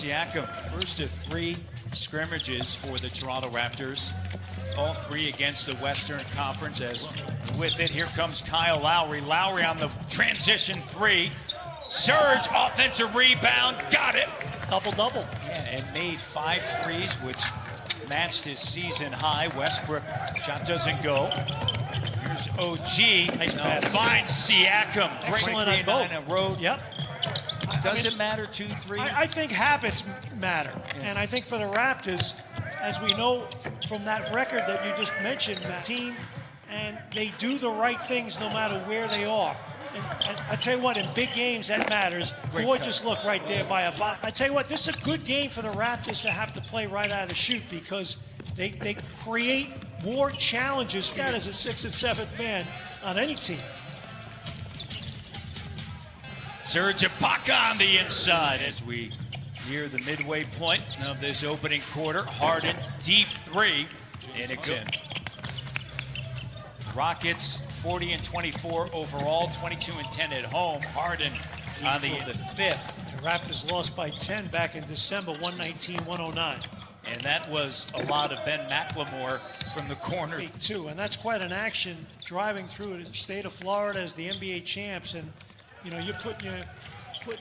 Siakam, first of 3 scrimmages for the Toronto Raptors. All 3 against the Western Conference. As with it, here comes Kyle Lowry. Lowry on the transition 3. Surge, offensive rebound, got it. Double-double. Yeah, and made 5 threes, which matched his season high. Westbrook, shot doesn't go. Here's OG. Nice pass. Finds Siakam. Excellent on both. A road. Yep. Does it matter 2-3? I think habits matter. Yeah. And I think for the Raptors, as we know from that record that you just mentioned, the team, and they do the right things no matter where they are. And I tell you what, in big games, that matters. Gorgeous look right there by a bot. I tell you what, this is a good game for the Raptors to have to play right out of the chute because they create more challenges for that as a 6th and 7th man on any team. Serge Ibaka on the inside as we near the midway point of this opening quarter. Harden, deep 3, and it's in. Rockets 40-24 overall, 22-10 at home. Harden on the 5th. The Raptors lost by 10 back in December, 119-109. And that was a lot of Ben McLemore from the corner. Too, and that's quite an action driving through the state of Florida as the NBA champs. And you know, you're putting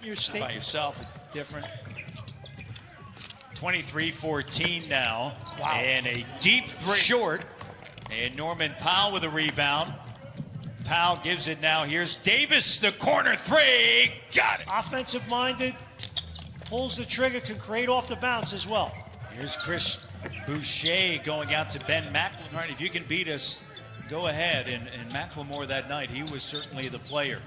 your state by yourself. It's different. 23-14 now. Wow. And a deep 3 short. And Norman Powell with a rebound. Powell gives it now. Here's Davis, the corner 3. Got it. Offensive-minded, pulls the trigger, can create off the bounce as well. Here's Chris Boucher going out to Ben McLemore. If you can beat us, go ahead. And McLemore that night, he was certainly the player.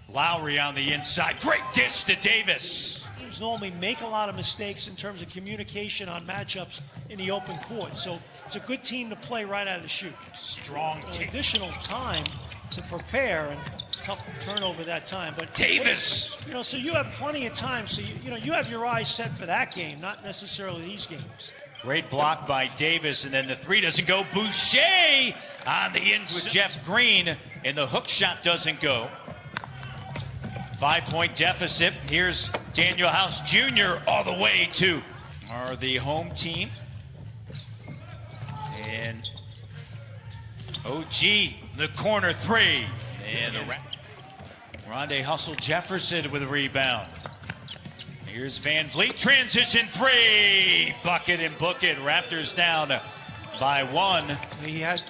Lowry on the inside. Great dish to Davis. Teams normally make a lot of mistakes in terms of communication on matchups in the open court. So it's a good team to play right out of the chute. Strong team. Additional time to prepare and tough turnover that time. But Davis. You know, so you have plenty of time. So you have your eyes set for that game, not necessarily these games. Great block by Davis, and then the 3 doesn't go. Boucher on the inside with Jeff Green, and the hook shot doesn't go. 5-point deficit. Here's Daniel House Jr. all the way to the home team. And OG, the corner 3. And Rondé Hustle Jefferson with a rebound. Here's Van Vliet, transition 3. Bucket and book it. Raptors down by 1. He had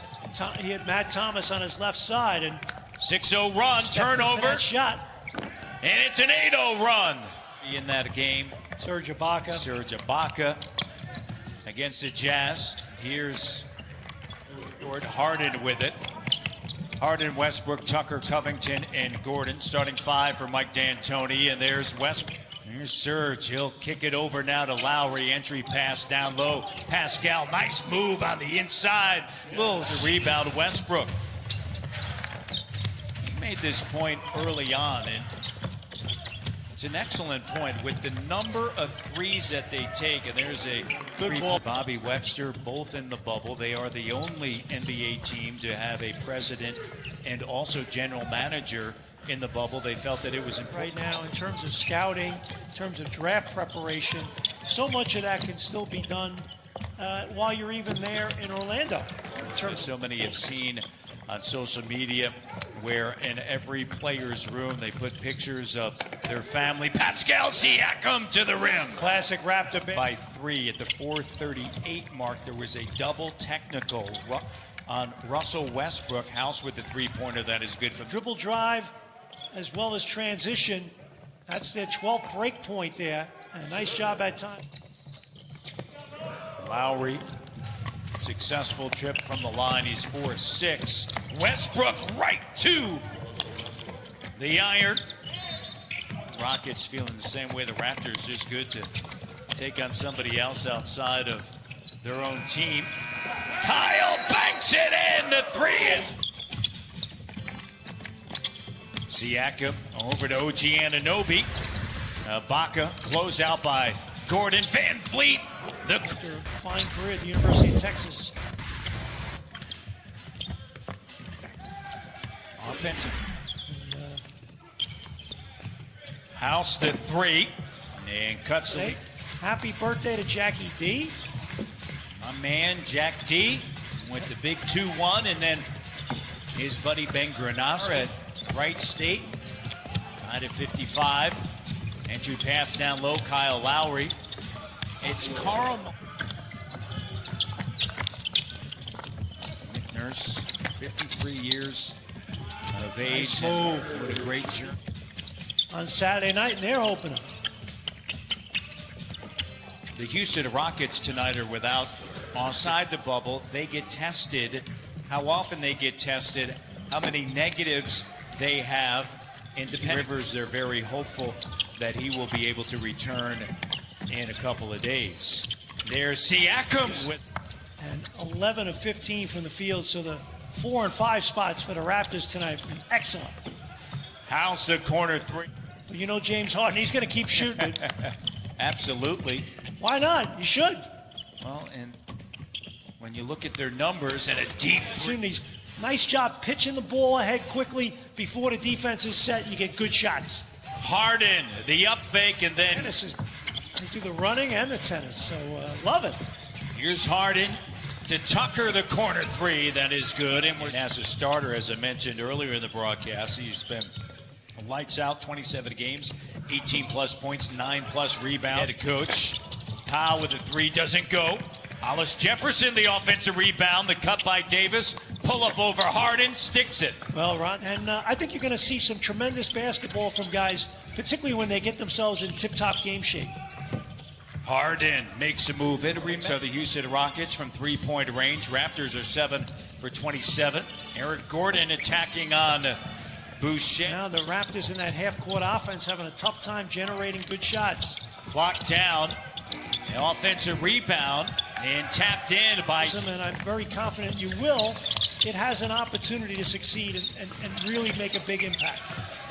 Matt Thomas on his left side. And 6-0 run, turnover. Shot. And it's an 8-0 run in that game. Serge Ibaka against the Jazz. Here's Harden with it. Harden, Westbrook, Tucker, Covington, and Gordon. Starting 5 for Mike D'Antoni. And there's Westbrook. Here's Serge. He'll kick it over now to Lowry. Entry pass down low. Pascal, nice move on the inside. The rebound, Westbrook. He made this point early on, and it's an excellent point with the number of threes that they take. And there's a good ball. Bobby Webster, both in the bubble. They are the only NBA team to have a president and also general manager in the bubble. They felt that it was important. Right now, in terms of scouting, in terms of draft preparation, so much of that can still be done while you're even there in Orlando. So many have seen on social media where in every player's room they put pictures of their family. Pascal Siakam to the rim. Classic Raptor. By 3 at the 4:38 mark, there was a double technical on Russell Westbrook. House with the 3-pointer that is good for dribble drive as well as transition. That's their 12th break point there. And a nice job at time. Lowry. Successful trip from the line. He's 4-6. Westbrook right to the iron. Rockets feeling the same way the Raptors. Just good to take on somebody else outside of their own team. Kyle banks it in. The 3 is Siakam over to OG Anunoby. Ibaka closed out by Gordon. Van Vliet. After a fine career at the University of Texas. Offensive. House to 3. And cuts the Happy birthday to Jackie D. My man, Jack D, with the big 2-1, and then his buddy Ben Granassi at Wright State, tied at 55. Entry pass down low, Kyle Lowry. It's Carl. Nick Nurse, 53 years of age. Nice move. What a great journey. On Saturday night in their opener. The Houston Rockets tonight are without outside the bubble. They get tested. How often they get tested, how many negatives they have. Independent Rivers, they're very hopeful that he will be able to return in a couple of days. There's Siakam with... And 11 of 15 from the field, so the 4 and 5 spots for the Raptors tonight. Excellent. How's the corner three? But you know James Harden, he's going to keep shooting it. Absolutely. Why not? You should. Well, and when you look at their numbers and a deep... Nice job pitching the ball ahead quickly before the defense is set. You get good shots. Harden, the up fake, and then... They do the running and the tennis, so love it. Here's Harden to Tucker, the corner three. That is good. And as a starter, as I mentioned earlier in the broadcast, he's been lights out, 27 games, 18-plus points, 9-plus rebounds. Head coach. Powell with the three doesn't go. Hollis Jefferson, the offensive rebound. The cut by Davis. Pull up over Harden, sticks it. Well, Ron, and I think you're going to see some tremendous basketball from guys, particularly when they get themselves in tip-top game shape. Harden makes a move in. So the Houston Rockets from three-point range. Raptors are 7 for 27. Eric Gordon attacking on Boucher. Now the Raptors in that half-court offense having a tough time generating good shots. Clock down. The offensive rebound and tapped in by... And I'm very confident you will. It has an opportunity to succeed and really make a big impact.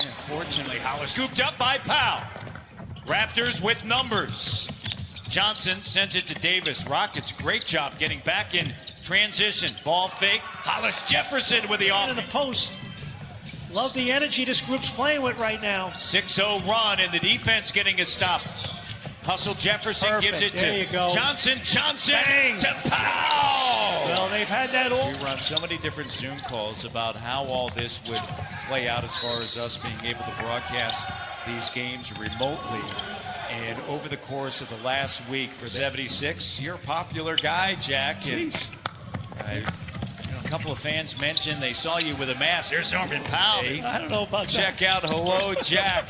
Unfortunately, Hollis scooped up by Powell. Raptors with numbers. Johnson sends it to Davis. Rockets, great job getting back in transition. Ball fake. Hollis Jefferson with the in the post. Love the energy this group's playing with right now. 6-0 run, and the defense getting a stop. Hustle Jefferson. Perfect. Gives it there to you go. Johnson. Bang. To Powell. Well, they've had that all. We run so many different Zoom calls about how all this would play out as far as us being able to broadcast these games remotely. And over the course of the last week for 76, you're a popular guy, Jack. And, a couple of fans mentioned they saw you with a mask. There's Norman Powell. I don't know about Check out Hello, Jack.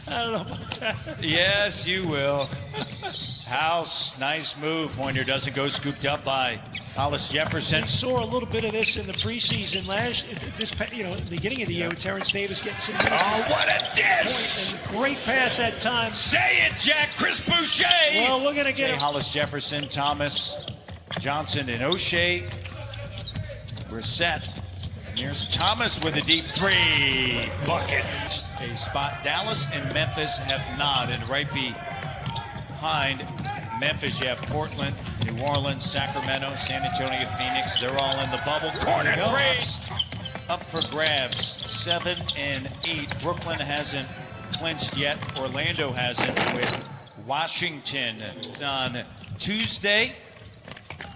I don't know about that. Yes, you will. House, nice move. Pointer doesn't go, scooped up by Hollis Jefferson. We saw a little bit of this in the preseason beginning of the year with Terrence Davis getting some minutes. Oh, what a dish! And great pass that time. Say it, Jack. Chris Boucher. Well, we're going to get Hollis Jefferson, Thomas, Johnson, and O'Shea. We're set. Here's Thomas with a deep three. Bucket. A spot Dallas and Memphis have not. And right behind Memphis, you have Portland, New Orleans, Sacramento, San Antonio, Phoenix. They're all in the bubble. Corner three. Up for grabs. 7 and 8. Brooklyn hasn't clinched yet. Orlando hasn't with Washington on Tuesday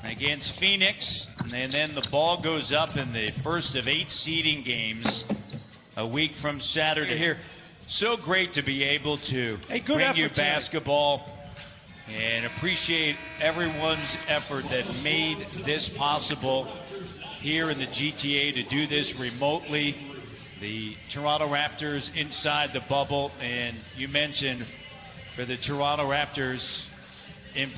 against Phoenix. And then the ball goes up in the first of 8 seeding games a week from Saturday. Here, so great to be able to bring you basketball and appreciate everyone's effort that made this possible here in the GTA to do this remotely. The Toronto Raptors inside the bubble, and you mentioned for the Toronto Raptors in